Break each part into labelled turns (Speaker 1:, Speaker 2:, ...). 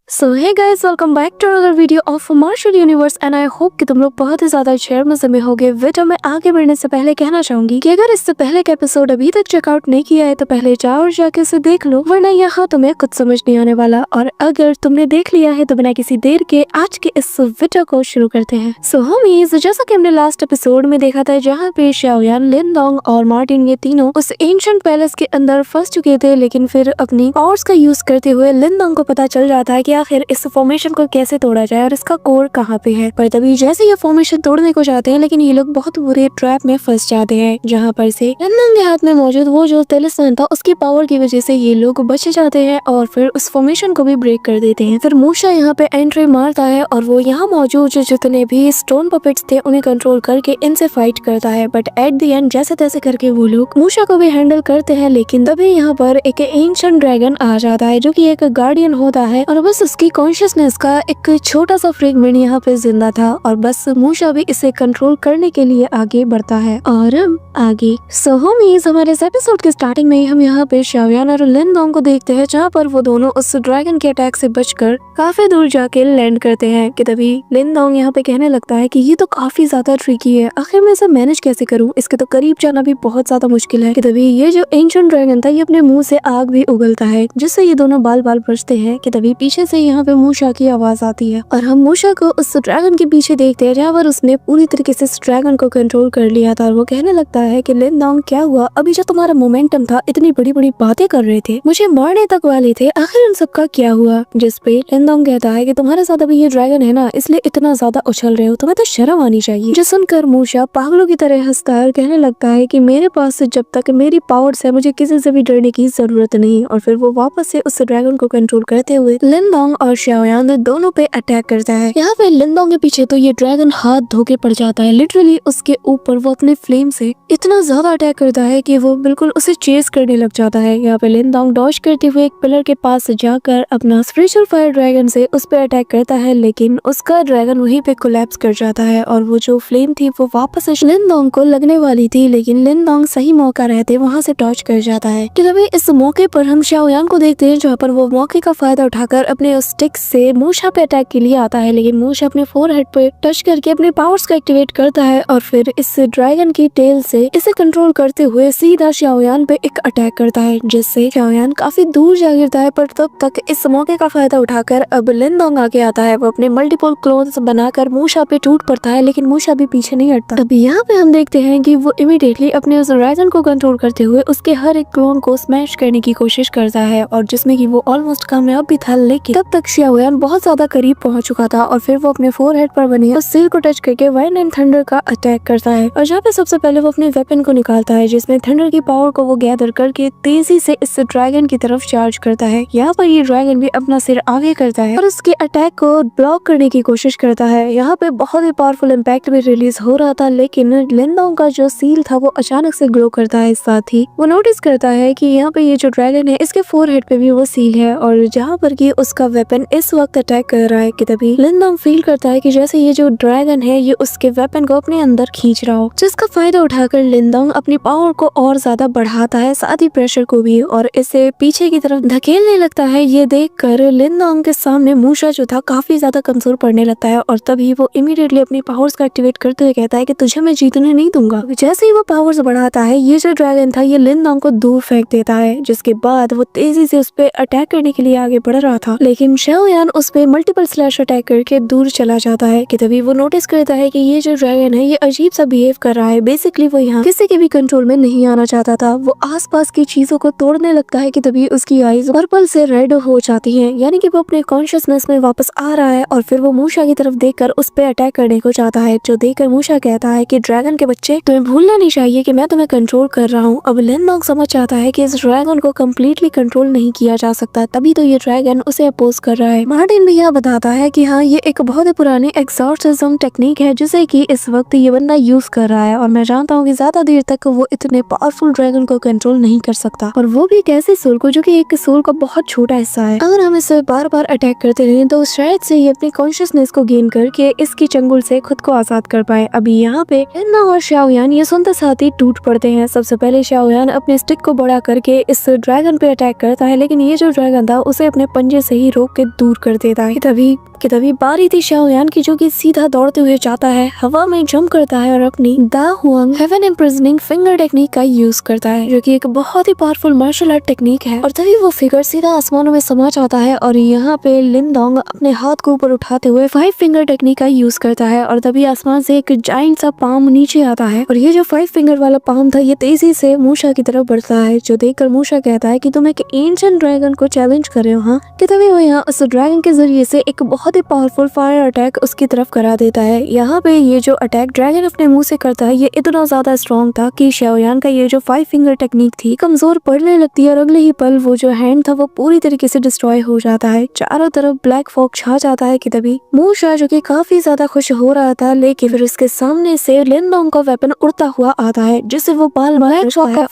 Speaker 1: So hey guys, welcome back to another video of Marshal Universe and I hope कि तुम लोग बहुत ही ज्यादा शेयर मजे में होगे। वीडियो में आगे बढ़ने से पहले कहना चाहूंगी कि अगर इससे पहले का एपिसोड अभी तक चेकआउट नहीं किया है तो पहले जाओ और जाके उसे देख लो, वरना यहाँ तुम्हें कुछ समझ नहीं आने वाला। और अगर तुमने देख लिया है तो बिना किसी देर के आज के इस वीडियो को शुरू करते हैं। सो होमीज, जैसा कि हमने लास्ट एपिसोड में देखा था जहाँ पे शाओयान, लिनडोंग और मार्टिन ये तीनों उस एंशिएंट पैलेस के अंदर फंस चुके थे, लेकिन फिर अपनी पावर्स का यूज करते हुए लिनडोंग को पता चल जाता है कि आखिर इस फॉर्मेशन को कैसे तोड़ा जाए और इसका कोर कहाँ पे है। पर तभी जैसे ये फॉर्मेशन तोड़ने को जाते हैं, लेकिन ये लोग बहुत बुरे ट्रैप में फंस जाते हैं, जहाँ पर से लिनडोंग के हाथ में मौजूद वो जो तिलिस्मान था उसकी पावर की वजह से ये लोग बच जाते हैं और फिर उस फॉर्मेशन को भी ब्रेक कर देते हैं। फिर मूशा यहाँ पे एंट्री मारता है और वो यहाँ मौजूद जितने भी स्टोन पपेट्स थे उन्हें कंट्रोल करके इनसे फाइट करता है। बट एट द एंड जैसे तैसे करके वो लोग मूशा को भी हैंडल करते हैं, लेकिन तभी यहाँ पर एक एंशिएंट ड्रैगन आ जाता है जो कि एक गार्डियन होता है और बस उसकी कॉन्शियसनेस का एक छोटा सा फ्रेगमेंट यहाँ पे जिंदा था और बस मूशा भी इसे कंट्रोल करने के लिए आगे बढ़ता है। और आगे सो होमीज, हमारे इस एपिसोड के स्टार्टिंग में ही हम यहाँ पे शाओयान और लिनडोंग को देखते हैं, जहाँ पर वो दोनों उस ड्रैगन के अटैक से बचकर काफी दूर जाके लैंड करते हैं। कि तभी लिनडोंग यहाँ पे कहने लगता है कि ये तो काफी ज्यादा ट्रिकी है, आखिर मैं इसे मैनेज कैसे करूँ, इसके तो करीब जाना भी बहुत ज्यादा मुश्किल है। कि तभी ये जो एंशिएंट ड्रैगन था ये अपने मुंह से आग भी उगलता है, जिससे ये दोनों बाल बाल बचते हैं। कि तभी पीछे से यहाँ पे मूशा की आवाज आती है और हम मूशा को उस ड्रैगन के पीछे देखते हैं, जहाँ पर उसने पूरी तरीके से इस ड्रैगन को कंट्रोल कर लिया था। और वो कहने लगता है कि लिनडोंग, क्या हुआ, अभी जो तुम्हारा मोमेंटम था, इतनी बड़ी बड़ी बातें कर रहे थे, मुझे मारने तक वाले थे, आखिर उन सबका क्या हुआ। जिस पे लिनडोंग कहता है कि तुम्हारे साथ अभी ये ड्रैगन है ना, इसलिए इतना ज्यादा उछल रहे हो, तुम्हें तो शर्म आनी चाहिए। जो सुनकर मूशा पागलों की तरह हंसता है और कहने लगता है कि मेरे पास से जब तक मेरी पावर्स है मुझे किसी से भी डरने की जरूरत नहीं। और फिर वो वापस से उस ड्रैगन को कंट्रोल करते हुए लिनडोंग और शाओयान दोनों पे अटैक करता है। यहाँ पे लिनडोंग के पीछे तो ये ड्रैगन हाथ धो के पड़ जाता है, लिटरली उसके ऊपर वो अपने फ्लेम से इतना ज्यादा अटैक करता है कि वो बिल्कुल उसे चेस करने लग जाता है। यहाँ पे लिनडोंग डॉज करते हुए एक पिलर के पास जाकर अपना स्पिरिचुअल फायर ड्रैगन से उस पे अटैक करता है, लेकिन उसका ड्रैगन वहीं पे कोलैप्स कर जाता है और वो जो फ्लेम थी वो वापस लिनडोंग को लगने वाली थी, लेकिन लिनडोंग सही मौका रहते वहां से डॉज कर जाता है। कि तभी इस मौके पर हम शाओयान को देखते हैं, जहाँ पर वो मौके का फायदा उठाकर अपने उस स्टिक से मूशा पे अटैक के लिए आता है, लेकिन मूशा अपने फोरहेड पे टच करके अपने पावर्स को एक्टिवेट करता है और फिर इस ड्रैगन की टेल से इसे कंट्रोल करते हुए सीधा शाओयान पे एक अटैक करता है, जिससे शाओयान काफी दूर जा गिरता है। पर तब तक इस मौके का फायदा उठाकर अब लिनडोंग आगे आता है। वो अपने मल्टीपल क्लोन्स बनाकर मूशा पे टूट पड़ता है, लेकिन मूशा भी पीछे नहीं हटता। अभी यहाँ पे हम देखते हैं कि वो इमीडिएटली अपने उस ड्रैगन को कंट्रोल करते हुए उसके हर एक क्लोन को स्मैश करने की कोशिश करता है, और जिसमें कि वो ऑलमोस्ट कामयाब भी था, लेकिन तब तक शाओयान बहुत ज्यादा करीब पहुंच चुका था और फिर वो अपने फोरहेड पर बने उस सिर को टच करके वाइंड एंड थंडर का अटैक करता है। और जहाँ पे सबसे पहले वो अपने वेपन को निकालता है, जिसमें थंडर की पावर को वो गैदर करके तेजी से इस ड्रैगन की तरफ चार्ज करता है। यहाँ पर ये ड्रैगन भी अपना सिर आगे करता है और उसके अटैक को ब्लॉक करने की कोशिश करता है। यहाँ पे बहुत ही पावरफुल इम्पैक्ट भी रिलीज हो रहा था, लेकिन लिनडोंग का जो सील था वो अचानक से ग्लो करता है। साथ ही वो नोटिस करता है कि यहाँ पे ये जो ड्रैगन है इसके फोरहेड पे भी वो सील है और जहाँ पर कि उसका वेपन इस वक्त अटैक कर रहा है। कि तभी लिनडोंग फील करता है कि जैसे ये जो ड्रैगन है ये उसके वेपन को अपने अंदर खींच रहा हो, जिसका फायदा उठाकर लिनडोंग अपनी पावर को और ज्यादा बढ़ाता है, साथ ही प्रेशर को भी, और इसे पीछे की तरफ धकेलने लगता है। ये देखकर लिनडोंग के सामने मूशा जो था काफी ज्यादा कमजोर पड़ने लगता है और तभी वो इमीडिएटली अपनी पावर्स को एक्टिवेट करते हुए कहता है कि तुझे मैं जीतने नहीं दूंगा। जैसे ही वो पावर्स बढ़ाता है, ये जो ड्रैगन था ये लिनडोंग को दूर फेंक देता है, जिसके बाद वो तेजी से उस पे अटैक करने के लिए आगे बढ़ रहा था, लेकिन शाओयान उस पे मल्टीपल स्लैश अटैक करके दूर चला जाता है। कि तभी वो नोटिस करता है कि ये जो ड्रैगन है ये अजीब सा बिहेव कर रहा है। बेसिकली वो यहाँ किसी के भी कंट्रोल में नहीं आना चाहता था, वो आसपास की चीजों को तोड़ने लगता है। कि तभी उसकी आईज पर्पल से रेड हो जाती हैं, यानी कि वो अपने कॉन्शियसनेस में वापस आ रहा है और फिर वो मूशा की तरफ देखकर उस पे अटैक करने को चाहता है, जो देखकर मूशा कहता है कि ड्रैगन के बच्चे, तुम्हें भूलना नहीं चाहिए कि मैं तुम्हें कंट्रोल कर रहा हूँ। अब लिनडोंग समझ जाता है कि इस ड्रैगन को कम्प्लीटली कंट्रोल नहीं किया जा सकता, तभी तो ये ड्रैगन उसे अपोज कर रहा है। मार्टिन भी यह बताता है कि हाँ, ये एक बहुत ही पुरानी एक्सॉर्सिज्म टेक्निक है जिसे कि इस वक्त ये बंदा यूज कर रहा है, और मैं जानता हूँ कि ज्यादा देर तक वो इतने पावरफुल ड्रैगन को कंट्रोल नहीं कर सकता, और वो भी एक ऐसे सोल को जो कि एक सोल का बहुत छोटा हिस्सा है। अगर हम इसे बार बार अटैक करते रहे तो शायद से ये अपनी कॉन्शियसनेस को गेन करके इसकी चंगुल से खुद को आजाद कर पाए। अभी यहाँ पे लिनडोंग और शाओयान ये सुनते साथ ही टूट पड़ते हैं। सबसे पहले शाओयान अपने स्टिक को बड़ा करके इस ड्रैगन पे अटैक करता है, लेकिन ये जो ड्रैगन था उसे अपने पंजे से ही रोक के दूर कर देता है। तभी बारी थी शाओयान की, जो कि सीधा दौड़ते हुए जाता है, हवा में जंप करता है और अपनी दा Huang haven imprisoning finger technique का यूज करता है, जो कि एक बहुत ही पावरफुल मार्शल आर्ट टेक्निक है। और तभी वो फिगर सीधा आसमानों में समा जाता है और यहाँ पे लिन डोंग अपने हाथ को ऊपर उठाते हुए 5 फिंगर टेक्निक का यूज करता है और तभी आसमान से एक जाइंट सा पाम नीचे आता है और ये जो 5 फिंगर वाला पाम था ये तेजी से मूशा की तरफ बढ़ता है, जो देखकर मूशा कहता है कि तुम एक एंशिएंट ड्रैगन को चैलेंज कर रहे हो। हाँ, कि तभी वो यहाँ उस ड्रैगन के जरिए से एक बहुत ही पावरफुल फायर अटैक उसकी तरफ करा देता है। यहाँ पे ये जो अटैक ड्रैगन अपने मुंह से करता है ये इतना ज्यादा स्ट्रॉन्ग था कि शाओयान का ये जो 5 फिंगर टेक्निक थी कमजोर पड़ने लगती है और अगले ही पल वो जो हैंड था वो पूरी तरीके से डिस्ट्रॉय हो जाता है। चारों तरफ ब्लैक फॉग छा जाता है कि तभी मूशा, जो कि काफी ज्यादा खुश हो रहा था, लेकिन फिर उसके सामने से लिन डोंग का वेपन उड़ता हुआ आता है, जिससे वो बाल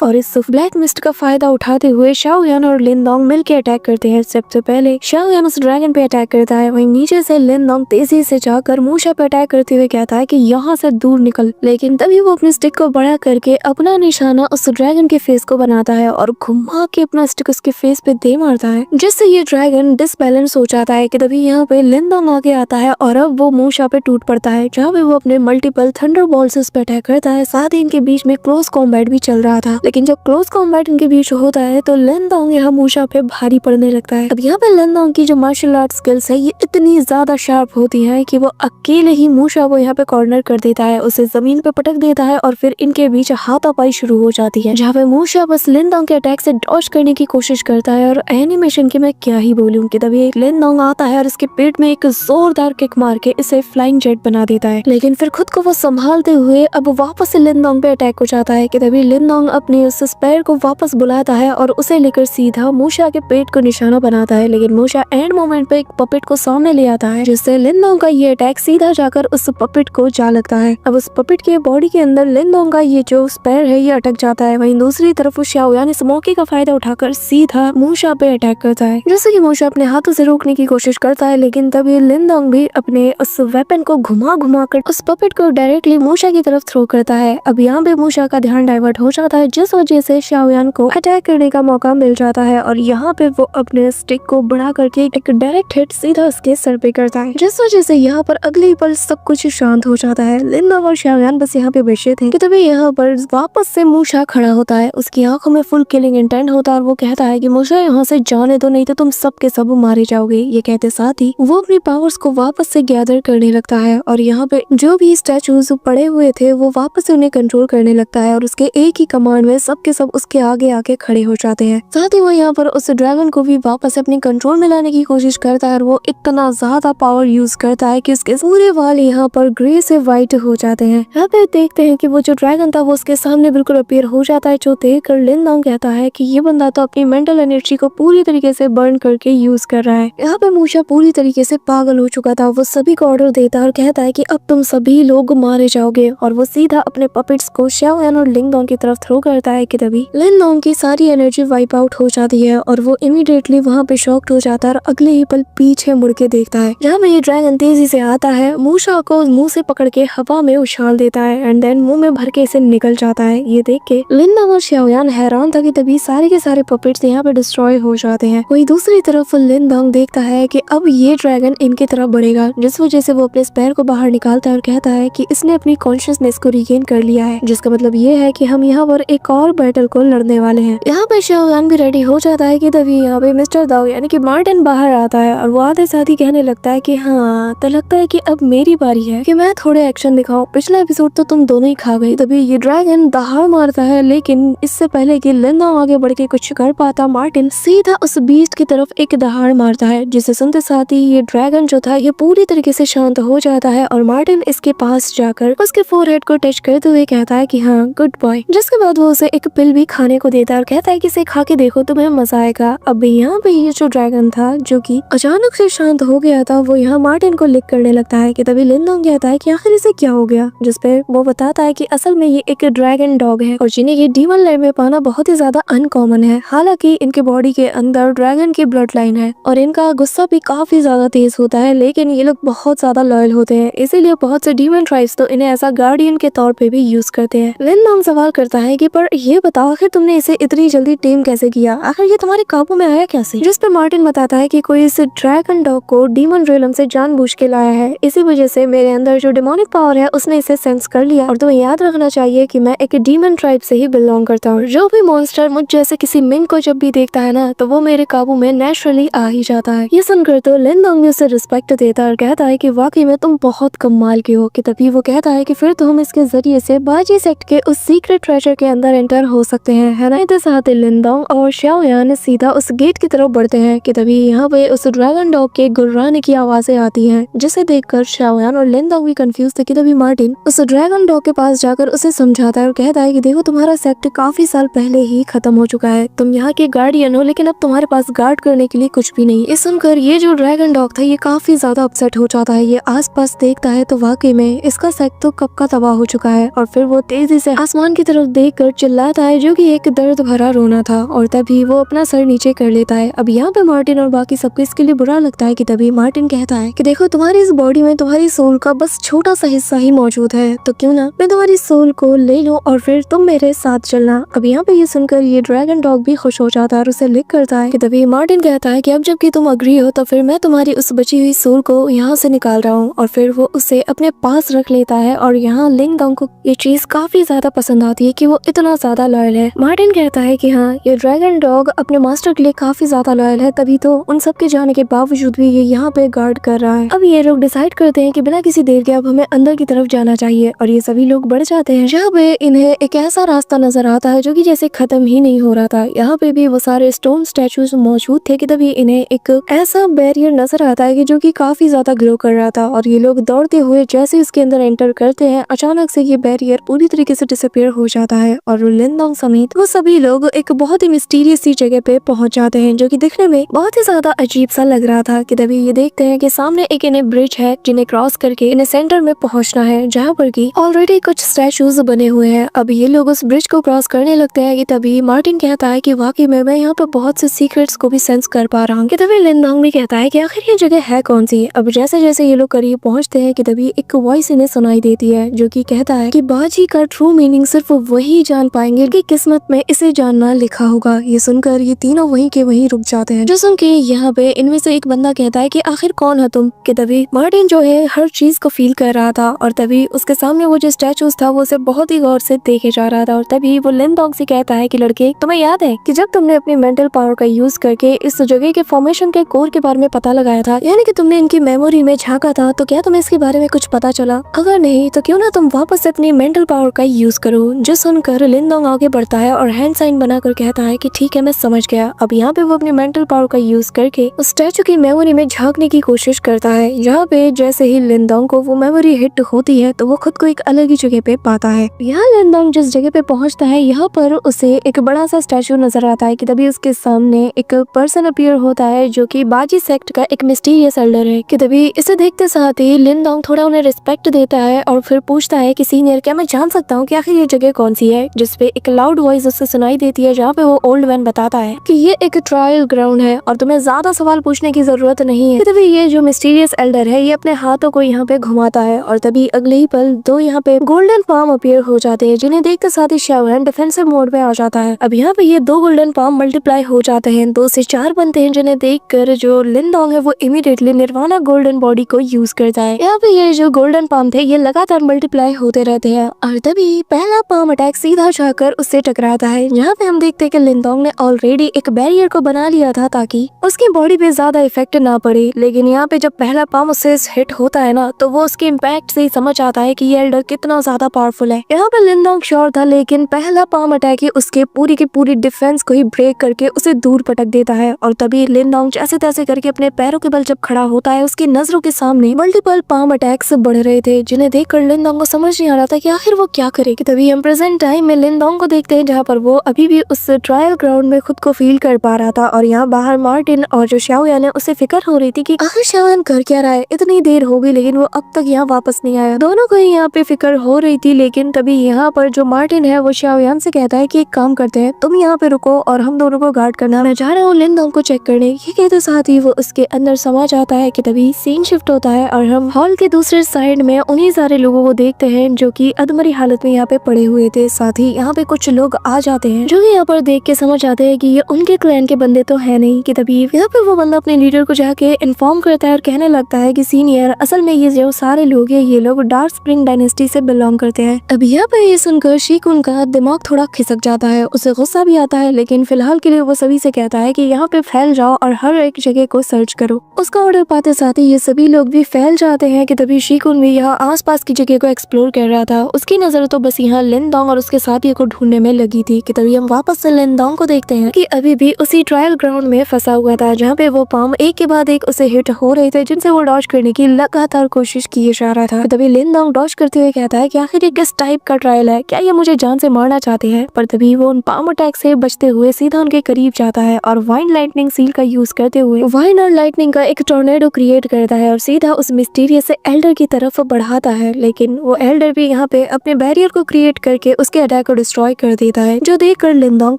Speaker 1: और इस ब्लैक मिस्ट का फायदा उठाते हुए शाओयान और लिन डोंग मिलकर अटैक करते हैं। सबसे पहले शाओयान उस ड्रैगन पे अटैक करता है, वहीं नीचे से लिन डोंग तेजी से जाकर मूशा पे अटैक करते हुए कहता है कि यहाँ से दूर निकल, लेकिन तभी वो अपने स्टिक को बड़ा करके अपना निशाना उस ड्रैगन के फेस को बनाता है और घुमा के अपना स्टिक उसके फेस पे दे मारता है, जिससे ये ड्रैगन डिसबैलेंस हो जाता है। कि तभी यहाँ पे लिन डोंग आगे आता है और अब वो मूशा पे टूट पड़ता है, जहाँ पे वो अपने मल्टीपल थंडर बॉल्स उस पे अटैक करता है। साथ ही इनके बीच में क्लोज कॉम्बैट भी चल रहा था, लेकिन जब क्लोज कॉम्बैट इनके बीच होता है तो लिन डोंग यहाँ मूशा पे भारी पड़ने लगता है। अब यहाँ पे लिन डोंग की जो मार्शल आर्ट स्किल्स है ये इतनी ज्यादा शार्प होती है कि वो अकेले ही मूशा को यहाँ पे कॉर्नर कर देता है, उसे जमीन पे पटक देता है और फिर इनके बीच हाथापाई शुरू हो जाती है, जहाँ पे मूशा बस लिन डोंग के अटैक से डॉज करने की कोशिश करता है। और एनिमेशन की मैं क्या ही बोलूं कि तभी लिन डोंग आता है और इसके पेट में एक जोरदार किक मार के इसे फ्लाइंग जेट बना देता है, लेकिन फिर खुद को वो संभालते हुए अब वापस से लिन डोंग पे अटैक हो जाता है। कि तभी लिन डोंग अपने उस स्पेयर को वापस बुलाता है और उसे लेकर सीधा मूशा के पेट को निशाना बनाता है, लेकिन मूशा एंड मोमेंट पे एक पपेट को सामने ले आता है, जिससे लिन डोंग का ये अटैक सीधा जाकर उस पपेट को जा लगता है। अब उस पपेट के बॉडी के अंदर लिन डोंग का ये जो स्पेयर है ये अटक जाता है। वहीं दूसरी तरफ शाओयान इस मौके का फायदा उठाकर सीधा मूशा पे अटैक करता है, जैसे कि मूशा अपने हाथों से रोकने की कोशिश करता है, लेकिन तभी लिन डोंग भी अपने उस वेपन को घुमा कर उस पपेट को डायरेक्टली मूशा की तरफ थ्रो करता है। अब यहाँ पे मूशा का ध्यान डाइवर्ट हो जाता है, जिस वजह से शाओयान को अटैक करने का मौका मिल जाता है और यहाँ पे वो अपने स्टिक को बढ़ा करके एक डायरेक्ट हिट सीधा उसके सर पे करता है, जिस वजह से यहाँ पर अगले पल सब कुछ शांत हो जाता है। लिन डोंग और शाओयान बस यहाँ पे बैठे थे कि तभी यहाँ पर वापस से मूशा खड़ा होता है, उसकी आंखों में फुल किलिंग इंटेंट होता है और वो कहता है कि मूशा यहाँ से जाने दो, नहीं तो तुम सब के सब मारे जाओगे। ये कहते साथ ही वो अपनी पावर्स को वापस से गैदर करने लगता है और यहाँ पे जो भी स्टैचूज पड़े हुए थे वो वापस से उन्हें कंट्रोल करने लगता है और उसके एक ही कमांड में सब के सब उसके आगे आके खड़े हो जाते हैं। साथ ही वो यहाँ पर उस ड्रैगन को भी वापस अपने कंट्रोल में लाने की कोशिश करता है और वो इतना ज्यादा पावर यूज करता है कि उसके पूरे वाल यहाँ पर ग्रे से व्हाइट हो जाते हैं। यहाँ पे देखते हैं कि वो जो ड्रैगन था वो उसके सामने बिल्कुल अपीयर हो जाता है, जो देखकर लिन डोंग कहता है कि ये बंदा तो अपनी मेंटल एनर्जी को पूरी तरीके से बर्न करके यूज कर रहा है। यहाँ पे मूशा पूरी तरीके से पागल हो चुका था, वो सभी को ऑर्डर देता है और कहता है कि अब तुम सभी लोग मारे जाओगे और वो सीधा अपने पपेट्स को शाओयान और लिन डोंग की तरफ थ्रो करता है। कि तभी लिन डोंग की सारी एनर्जी वाइप आउट हो जाती है और वो इमीडिएटली वहाँ पे शॉक्ड हो जाता है और अगले ही पल पीछे मुड़ के देखता है, जहाँ में ये ड्रैगन तेजी से आता है, मूशा को मुंह से पकड़ के हवा में उछाल देता है एंड देन मुंह में भर के इसे निकल जाता है। ये देख के लिन डोंग और शाओयान हैरान था कि तभी सारे के सारे पपेट्स यहाँ पे डिस्ट्रॉय हो जाते हैं। वही दूसरी तरफ लिन डोंग देखता है कि अब ये ड्रैगन इनकी तरफ बढ़ेगा, जिस वजह से वो अपने स्पेयर को बाहर निकालता है और कहता है कि इसने अपनी कॉन्शियसनेस को रिगेन कर लिया है, जिसका मतलब ये है कि हम यहाँ पर एक और बैटल को लड़ने वाले हैं। यहाँ पे शाओयान भी रेडी हो जाता है कि तभी यहाँ पे मिस्टर दाओ यानी कि मार्टिन बाहर आता है और वो आते साथ ही कहने लगता है कि हाँ, तो लगता है कि अब मेरी बारी है कि मैं थोड़े एक्शन दिखाऊं, पिछला एपिसोड तो तुम दोनों ही खा गई। तभी ये ड्रैगन दहाड़ मारता है, लेकिन इससे पहले कि लिन डोंग आगे बढ़ के कुछ कर पाता, मार्टिन सीधा उस बीस्ट की तरफ एक दहाड़ मारता है, जिसे सुनते साथ ही ये ड्रैगन जो था ये पूरी तरीके से शांत हो जाता है और मार्टिन इसके पास जाकर उसके फोरहेड को टच करते हुए कहता है कि हाँ, गुड बॉय। जिसके बाद वो उसे एक पिल भी खाने को देता है और कहता है कि इसे खा के देखो, तुम्हें मजा आएगा। अब यहाँ पे ये जो ड्रैगन था जो कि अचानक से शांत हो गया था, वो यहाँ मार्टिन को लिक करने लगता है। कि तभी लिन डोंग कहता है कि आखिर इसे क्या हो गया, जिस पे वो बताता है कि असल में ये एक ड्रैगन डॉग है और जिन्हें ये डीमन लैंड में पाना बहुत ही ज्यादा अनकॉमन है। हालांकि इनके बॉडी के अंदर ड्रैगन की ब्लड लाइन है और इनका गुस्सा भी काफी ज्यादा तेज होता है, लेकिन ये लोग बहुत ज्यादा लॉयल होते हैं, इसीलिए बहुत से डीमन ट्राइब्स तो इन्हें ऐसा गार्डियन के तौर पे भी यूज करते हैं। लिन डोंग सवाल करता है कि पर ये बताओ आखिर तुमने इसे इतनी जल्दी टेम कैसे किया, आखिर ये तुम्हारे काबू में आया कैसे, जिस पर मार्टिन बताता कहता है कि कोई इस ड्रैगन डॉग को डीमन रियलम से जानबूझ के लाया है, इसी वजह से मेरे अंदर जो डिमोनिक पावर है उसने इसे सेंस कर लिया। और तुम्हें याद रखना चाहिए कि मैं एक डीमन ट्राइब से ही बिलोंग करता हूँ। जो भी मॉन्स्टर मुझ जैसे किसी मिंग को जब भी देखता है ना, तो वो मेरे काबू में नेचुरली आ ही जाता है। ये सुनकर तो लिनडोंग ने उसे रिस्पेक्ट देता है और कहता है कि वाकई में तुम बहुत कमाल के हो। कि तभी वो कहता है कि फिर तो हम इसके जरिए से बाजी सेक्ट के उस सीक्रेट ट्रेजर के अंदर एंटर हो सकते हैं, है ना। इधर साथ लिनडोंग और शाओयान सीधा उस गेट की तरफ बढ़ते हैं कि तभी यहाँ पे उस ड्रैगन डॉग के गुर्राने की आवाजें आती हैं, जिसे देखकर शाओयान और लिनडोंग भी कंफ्यूज थे। कि तभी मार्टिन उस ड्रैगन डॉग के पास जाकर उसे समझाता है और कहता है कि देखो तुम्हारा सेक्ट काफी साल पहले ही खत्म हो चुका है, तुम यहाँ के गार्डियन हो, लेकिन अब तुम्हारे पास गार्ड करने के लिए कुछ भी नहीं। इस सुनकर ये जो ड्रैगन डॉग था ये काफी ज्यादा अपसेट हो जाता है। ये आसपास देखता है तो वाकई में इसका सेक्ट तो कब का तबाह हो चुका है। और फिर वो तेजी से आसमान की तरफ देखकर चिल्लाता है, जो कि एक दर्द भरा रोना था। और तभी वो अपना सर नीचे कर लेता है। अब यहाँ पे मार्टिन और बाकी सबको इसके लिए बुरा लगता है। कि तभी मार्टिन कहता है कि देखो तुम्हारी इस बॉडी में तुम्हारी सोल का बस छोटा सा हिस्सा ही मौजूद है, तो क्यों ना मैं तुम्हारी सोल को ले लूं और फिर तुम मेरे साथ चलना। अब यहाँ पे ये सुनकर ये ड्रैगन डॉग भी खुश हो जाता है और उसे लिक करता है। कि तभी मार्टिन कहता है कि अब जबकि तुम अग्री हो तो फिर मैं तुम्हारी उस बची हुई सोल को यहाँ से निकाल रहा हूँ। और फिर वो उसे अपने पास रख लेता है। और यहाँ लिनडोंग को ये चीज काफी ज्यादा पसंद आती है कि वो इतना ज्यादा लॉयल है। मार्टिन कहता है कि हाँ, ये ड्रैगन डॉग अपने मास्टर के लिए काफी ज्यादा लॉयल है, तभी तो उन सब के जाने के बावजूद भी ये यहाँ पे गार्ड कर रहा है। अब ये लोग डिसाइड करते हैं कि बिना किसी देर के अब हमें अंदर की तरफ जाना चाहिए। और ये सभी लोग बढ़ जाते हैं, जहाँ पे इन्हें एक ऐसा रास्ता नजर आता है जो कि जैसे खत्म ही नहीं हो रहा था। यहाँ पे भी वो सारे स्टोन स्टैचूज मौजूद थे। कि तभी इन्हें एक ऐसा बैरियर नजर आता है कि जो कि काफी ज्यादा ग्लो कर रहा था। और ये लोग दौड़ते हुए जैसे इसके अंदर एंटर करते हैं, अचानक से ये बैरियर पूरी तरीके से डिसअपीयर हो जाता है। और लिनडोंग समेत वो सभी लोग एक बहुत ही मिस्टीरियस सी जगह पे पहुंच जाते हैं, जो कि दिखने में बहुत ही ज्यादा अजीब सा लग रहा था। कि तभी ये देखते हैं कि सामने एक इन्हें ब्रिज है, जिन्हें क्रॉस करके इन्हें सेंटर में पहुंचना है, जहाँ पर की ऑलरेडी कुछ स्टैचूज बने हुए हैं। अब ये लोग उस ब्रिज को क्रॉस करने लगते हैं। कि तभी मार्टिन कहता है कि वाकई में मैं यहाँ पर बहुत से सीक्रेट्स को भी सेंस कर पा रहा हूँ। कि तभी लिनडोंग भी कहता है कि आखिर ये जगह है कौन सी। अब जैसे जैसे ये लोग करीब पहुंचते हैं कि तभी एक वॉइस इन्हें सुनाई देती है, जो कि कहता है कि बाजी का ट्रू मीनिंग सिर्फ वही जान पाएंगे कि किस्मत में इसे जानना लिखा होगा। ये सुनकर ये तीनों वहीं के वहीं रुक जाते हैं। जो सुन के यहाँ पे इनमें से एक बंदा कहता है कि आखिर कौन है तुम। कि तभी मार्टिन जो है हर चीज को फील कर रहा था। और तभी उसके सामने वो जो स्टैचूज था वो उसे बहुत ही गौर से देखे जा रहा था। और तभी वो लिनडोंग से कहता है कि लड़के, तुम्हें याद है कि जब तुमने अपनी मेंटल पावर का यूज करके इस जगह के फॉर्मेशन के कोर के बारे में पता लगाया था, यानी कि तुमने इनकी मेमोरी में झांका था, तो क्या तुम्हें इसके बारे में कुछ पता चला? अगर नहीं तो क्यों ना तुम वापस से अपनी मेंटल पावर का यूज करो। जो सुनकर लिनडोंग आगे बढ़ता है और हैंड साइन बनाकर कहता है कि ठीक है, मैं समझ गया। अब यहाँ पे वो अपनी मेंटल पावर का यूज करके उस स्टैचू की मेमोरी में झांकने की कोशिश करता है। यहाँ पे जैसे ही लिनडोंग को वो मेमोरी हिट होती है तो वो खुद को एक अलग ही जगह पे पाता है। यहाँ लिनडोंग जिस जगह पे पहुंचता है, यहाँ पर उसे एक बड़ा सा स्टैचू नजर आता है। कि तभी उसके सामने एक पर्सन अपीयर होता है, जो कि बाजी सेक्ट का एक मिस्टीरियस एल्डर है। कि तभी इसे देखते साथ ही लिनडोंग थोड़ा उन्हें रिस्पेक्ट देता है और फिर पूछता है कि सीनियर, क्या मैं जान सकता हूँ कि आखिर ये जगह कौन सी है? जिसपे एक लाउड वॉइस उससे सुनाई देती है, जहाँ पे वो ओल्ड मैन बताता है कि ये एक ट्रायल ग्राउंड है और तुम्हें ज्यादा सवाल पूछने की जरूरत नहीं है। तभी ये जो मिस्टीरियस एल्डर है ये अपने हाथों को यहाँ पे घुमाता है और तभी अगले ही पल दो यहाँ पे गोल्डन पाम अपीयर हो जाते हैं, जिन्हें देखते साथ ही शाओयान डिफेंसिव मोड पे आ जाता है। अब यहाँ पे ये दो गोल्डन पाम मल्टीप्लाई हो जाते हैं, 2 से 4 बनते हैं, जिन्हें देखकर जो लिनडोंग है वो इमीडिएटली निर्वाणा गोल्डन बॉडी को यूज करता है। यहाँ पे ये जो गोल्डन पाम थे ये लगातार मल्टीप्लाई होते रहते हैं और तभी पहला पाम अटैक सीधा जाकर उससे टकराता है। यहाँ पे हम देखते हैं कि लिनडोंग ने ऑलरेडी एक बैरियर को बना लिया था ताकि उसकी बॉडी पे ज्यादा इफेक्ट ना पड़े, लेकिन यहाँ पे जब पहला पाम उससे हिट होता है ना, तो वो उसके इम्पैक्ट से ही समझ आता है कि ये एल्डर कितना ज्यादा पावरफुल है। यहाँ पे लिनडोंग श्योर था, लेकिन पहला पाम अटैक ही उसके पूरी की पूरी डिफेंस को ही ब्रेक करके उसे दूर पटक देता है। और तभी लिनडोंग जैसे तैसे करके अपने पैरों के बल जब खड़ा होता है, उसकी नजरों के सामने मल्टीपल पाम अटैक्स बढ़ रहे थे, जिन्हें देखकर लिनडोंग को समझ नहीं आ रहा था कि आखिर वो क्या करे। कि तभी हम प्रेजेंट टाइम में लिनडोंग को देखते हैं, जहाँ पर वो अभी भी उस ट्रायल ग्राउंड में खुद को फील कर पा रहा था। और यहाँ बाहर मार्टिन और जो शाओयान है उसे फिक्र हो रही थी कि आखिर शाओयान कर क्या रहा है, इतनी देर हो गई लेकिन वो अब तक यहाँ वापस नहीं आया। दोनों को यहाँ पे फिक्र हो रही थी, लेकिन तभी यहाँ पर जो मार्टिन है वो शाओयान से कहता है कि एक काम करते हैं, तुम यहाँ पे रुको और हम दोनों को गार्ड करना, मैं जा रहा हूँ लिनडोंग को चेक करने। ये कहते साथ ही वो उसके अंदर समा जाता है। कि तभी सीन शिफ्ट होता है और हम हॉल के दूसरे साइड में उन्हीं सारे लोगों को देखते हैं जो कि अधमरी हालत में यहाँ पे पड़े हुए थे। साथ ही यहाँ पे कुछ लोग आ जाते हैं जो कि यहाँ पर देख के समझ आते हैं कि ये उनके क्लैन के बंदे तो है नहीं। कि तभी लीव। यहाँ पे वो बंदा अपने लीडर को जाके इन्फॉर्म करता है और कहने लगता है कि सीनियर, असल में ये जो सारे लोग हैं ये लोग डार्क स्प्रिंग डायनेस्टी से बिलोंग करते हैं। अब यहाँ पे ये सुनकर शीकुन का दिमाग थोड़ा खिसक जाता है, उसे गुस्सा भी आता है, लेकिन फिलहाल के लिए वो सभी से कहता है कि यहाँ पे फैल जाओ और हर एक जगह को सर्च करो। उसका ऑर्डर पाते साथ ही ये सभी लोग भी फैल जाते हैं कि तभी शीकुन भी यहाँ आसपास की जगह को एक्सप्लोर कर रहा था। उसकी नजर तो बस यहाँ लिनडोंग और उसके साथी को ढूंढने में लगी थी कि तभी हम वापस से लिनडोंग को देखते हैं कि अभी भी उसी ट्रायल ग्राउंड में फंसा हुआ था, जहाँ पे वो पाम एक के बाद एक उसे हिट हो रहे थे, जिनसे वो डॉज करने की लगातार कोशिश किए जा रहा था। तभी लिनडोंग डॉज करते हुए कहता है कि आखिर ये किस टाइप का ट्रायल है, क्या ये मुझे जान से मारना चाहते हैं? पर तभी वो उन पाम अटैक से बचते हुए सीधा उनके करीब जाता है और वाइन लाइटनिंग सील का यूज करते हुए वाइन और लाइटनिंग का एक टोर्नेडो क्रिएट करता है और सीधा उस मिस्टीरियस एल्डर की तरफ बढ़ाता है। लेकिन वो एल्डर भी यहाँ पे अपने बैरियर को क्रिएट करके उसके अटैक को डिस्ट्रॉय कर देता है, जो देखकर लिनडोंग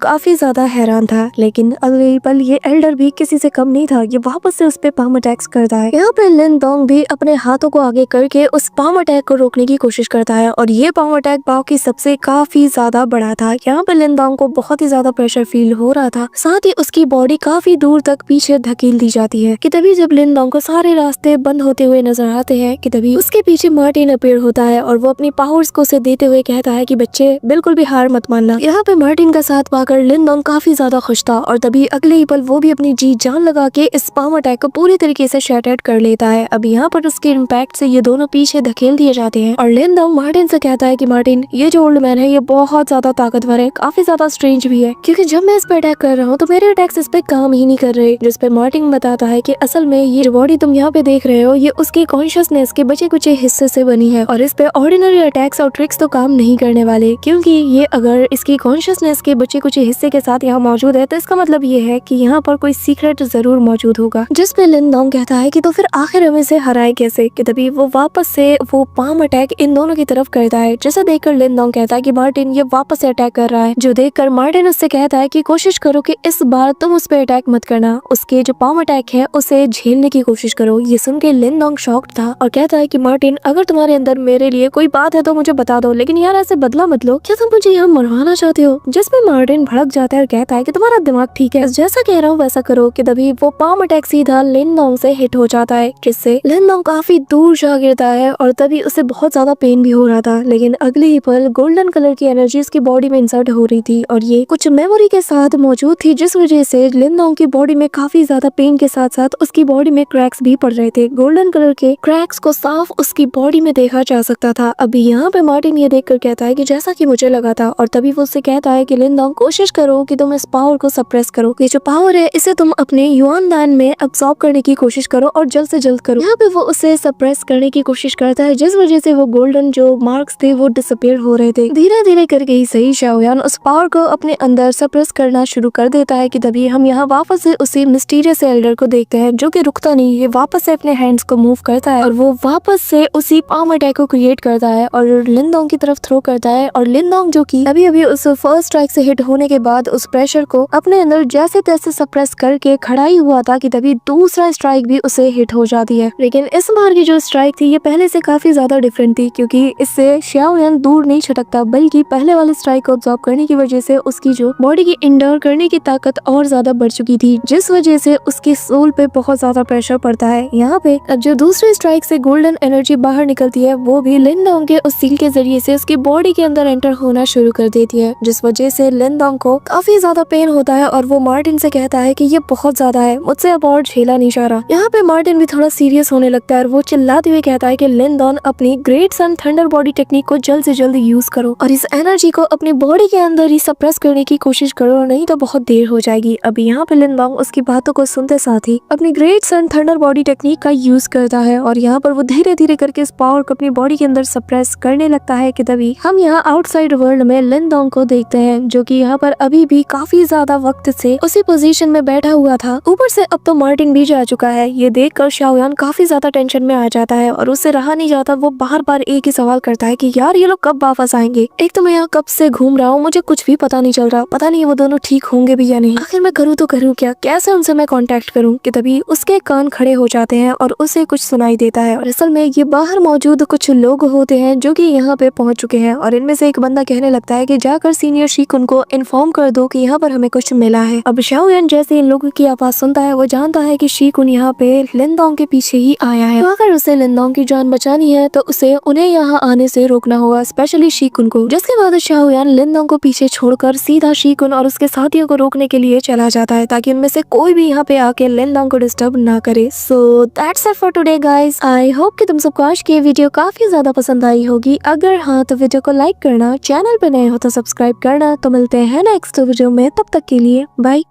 Speaker 1: काफी ज्यादा हैरान था। लेकिन अगले पल ये एल्डर भी किसी से कम नहीं था, ये वापस से उस पे पाम अटैक्स करता है। यहाँ पे लिनडोंग भी अपने हाथों को आगे करके उस पाम अटैक को रोकने की कोशिश करता है और ये पाम अटैक बाकी सबसे काफी ज्यादा बड़ा था। यहाँ पे लिनडोंग को बहुत ही ज्यादा प्रेशर फील हो रहा था, साथ ही उसकी बॉडी काफी दूर तक पीछे धकेल दी जाती है कि तभी जब लिनडोंग को सारे रास्ते बंद होते हुए नजर आते हैं कि तभी उसके पीछे मार्टिन अपीयर होता है और वो अपनी पावर्स को उसे देते हुए कहता है कि बच्चे बिल्कुल भी हार मत मानना। यहाँ पे मार्टिन का साथ पाकर लिनडोंग काफी ज्यादा खुश था और तभी अगले ही पल वो भी अपनी जी जान लगा के इस पाम अटैक को पूरी तरीके से शैटर्ड कर लेता है। अब यहाँ पर उसके इम्पैक्ट से ये दोनों पीछे धकेल दिए जाते हैं और लिनडोंग मार्टिन से कहता है कि मार्टिन, ये जो ओल्ड मैन है ये बहुत ज्यादा ताकतवर है, काफी ज्यादा स्ट्रेंज भी है, क्योंकि जब मैं इस पे अटैक कर रहा हूँ तो मेरे अटैक्स इस पे काम ही नहीं कर रहे। जिस पे मार्टिन बताता है कि असल में ये जो बॉडी तुम यहाँ पे देख रहे हो ये उसकी कॉन्शियसनेस के बचे कुछ हिस्से से बनी है और इस पे ऑर्डिनरी अटैक्स और ट्रिक्स तो काम नहीं करने वाले, क्योंकि ये अगर इसकी कॉन्शियसनेस के बचे कुछ हिस्से के साथ यहाँ मौजूद है तो इसका मतलब ये है कि यहाँ पर कोई सीक्रेट जरूर मौजूद होगा। जिस पे लिनडोंग कहता है कि तो फिर आखिर हम इसे हराए कैसे, कि तभी वो वापस से वो पाम अटैक इन दोनों की तरफ करता है। जैसा देखकर लिनडोंग कहता है कि मार्टिन ये वापस से अटैक कर रहा है, जो देखकर मार्टिन उससे कहता है कि कोशिश करो कि इस बार तुम उस पे अटैक मत करना, उसके जो पाम अटैक है उसे झेलने की कोशिश करो। ये सुन के लिनडोंग शॉक्ड था और कहता है कि मार्टिन, अगर तुम्हारे अंदर मेरे लिए कोई बात है तो मुझे बता दो, लेकिन यार ऐसे बदला मत लो, क्या तुम मुझे यहाँ मरवाना चाहते हो? जिसमें मार्टिन भड़क जाता है और कहता है कि तुम्हारा दिमाग ठीक है, जैसा कह रहा हूँ वैसा करो। कि तभी वो पाम अटैक सीधा लिनडोंग से हिट हो जाता है, जिससे लिनडोंग काफी दूर जा गिरता है और तभी उसे बहुत ज्यादा पेन भी हो रहा था। लेकिन अगले ही पल गोल्डन कलर की एनर्जी उसकी बॉडी में इंसर्ट हो रही थी और ये कुछ मेमोरी के साथ मौजूद थी, जिस वजह से लिनडोंग की बॉडी में काफी ज्यादा पेन के साथ साथ उसकी बॉडी में क्रैक्स भी पड़ रहे थे। गोल्डन कलर के क्रैक्स को साफ उसकी बॉडी में देखा जा सकता था। अभी यहाँ पे मार्टिन ये देखकर कहता है कि जैसा कि मुझे लगा था, और तभी वो उससे कहता है कि लिनडोंग, कोशिश करो कि तुम इस पावर को सप्रेस करो, ये जो पावर है इसे तुम अपने युआन दान में अब्सॉर्ब करने की कोशिश करो और जल्द से जल्द करो। यहाँ पे वो उसे सप्रेस करने की कोशिश करता है, जिस वजह से वो गोल्डन जो मार्क्स थे वो डिसअपीयर हो रहे थे। धीरे धीरे करके ही सही शाओयान उस पावर को अपने अंदर सप्रेस करना शुरू कर देता है कि तभी हम यहाँ वापस से उसी मिस्टीरियस एल्डर को देखते हैं, जो कि रुकता नहीं, ये वापस से अपने हैंड्स को मूव करता है और वो वापस से उसी पाम अटैक को क्रिएट करता है और लिनडोंग की तरफ थ्रो करता है। और लिनडोंग जो कि अभी अभी उस फर्स्ट स्ट्राइक से हिट होने के बाद उस प्रेशर को अपने अंदर जैसे तैसे सप्रेस करके खड़ा ही हुआ था कि तभी दूसरा स्ट्राइक भी उसे हिट हो जाती है। लेकिन इस बार की जो स्ट्राइक थी ये पहले से काफी ज्यादा डिफरेंट थी, क्योंकि इससे शाओयान दूर नहीं छटकता, बल्कि पहले वाले स्ट्राइक को ऑब्जॉर्ब करने की वजह से उसकी जो बॉडी की इंडोर करने की ताकत और ज्यादा बढ़ चुकी थी, जिस वजह से उसकी सोल पे बहुत ज्यादा प्रेशर पड़ता है। यहाँ पे अब जो दूसरे स्ट्राइक से गोल्डन एनर्जी बाहर निकलती है वो भी लिनडोंग के उस सील के जरिए से उसकी बॉडी के अंदर एंटर होना शुरू कर देती है, जिस वजह से लिनडोंग को काफी ज्यादा पेन होता है और वो मार्टिन से कहता है कि ये बहुत ज्यादा है, मुझसे अब और झेला नहीं जा रहा। यहाँ पे मार्टिन भी थोड़ा सीरियस होने लगता है और वो चिल्लाते हुए कहता है कि लिनडोंग, अपनी ग्रेट सन थंडर बॉडी टेक्निक को जल्द से जल्द यूज करो और इस एनर्जी को अपनी बॉडी के अंदर ही सप्रेस करने की कोशिश करो, नहीं तो बहुत देर हो जाएगी। अभी यहाँ पे लिनडोंग उसकी बातों को सुनते साथ ही अपनी ग्रेट सन थंडर बॉडी टेक्निक का यूज करता है और यहाँ पर वो धीरे धीरे करके इस पावर को अपनी बॉडी के अंदर सप्रेस करने लगता है कि तभी हम यहाँ आउटसाइड वर्ल्ड में लिनडोंग को देखते हैं, जो कि यहाँ पर अभी भी काफी ज्यादा वक्त से उसी पोजीशन में बैठा हुआ था। ऊपर से अब तो मार्टिन भी जा चुका है। ये देखकर शाओयान काफी ज्यादा टेंशन में आ जाता है और उससे रहा नहीं जाता, वो बार बार एक ही सवाल करता है कि यार ये लोग कब वापस आएंगे, एक तो मैं यहाँ कब से घूम रहा हूँ, मुझे कुछ भी पता नहीं चल रहा, पता नहीं वो दोनों ठीक होंगे भी या नहीं, आखिर मैं करूँ तो करूँ क्या, कैसे उनसे मैं कांटेक्ट करूँ। कि तभी उसके कान खड़े हो जाते हैं और उसे कुछ सुनाई देता है और असल में ये बाहर मौजूद कुछ लोग होते हैं जो कि यहाँ पे पहुंच चुके हैं और इनमें से एक बंदा कहने लगता है कि जाकर सीनियर शीकुन को इन्फॉर्म कर दो कि यहाँ पर हमें कुछ मिला है। अब शाओयान जैसे इन लोगों की आवाज सुनता है वो जानता है कि शीकुन यहाँ पे लिनदोंग के पीछे ही आया है। तो अगर उसे लिनदोंग की जान बचानी है तो उसे उन्हें यहाँ आने से रोकना होगा, स्पेशली शीकुन को। जिसके बाद शाओयान लिनदोंग को पीछे छोड़कर सीधा शीकुन और उसके साथियों को रोकने के लिए चला जाता है ताकि उनमें से कोई भी यहाँ पे आके लिनदोंग को डिस्टर्ब ना करे। So that's it for today guys. I hope कि तुम सबको आज की वीडियो काफी ज्यादा पसंद आई होगी। अगर हाँ तो वीडियो को लाइक करना, चैनल पे नए हो तो सब्सक्राइब करना। तो मिलते हैं नेक्स्ट वीडियो में, तब तक के लिए बाय।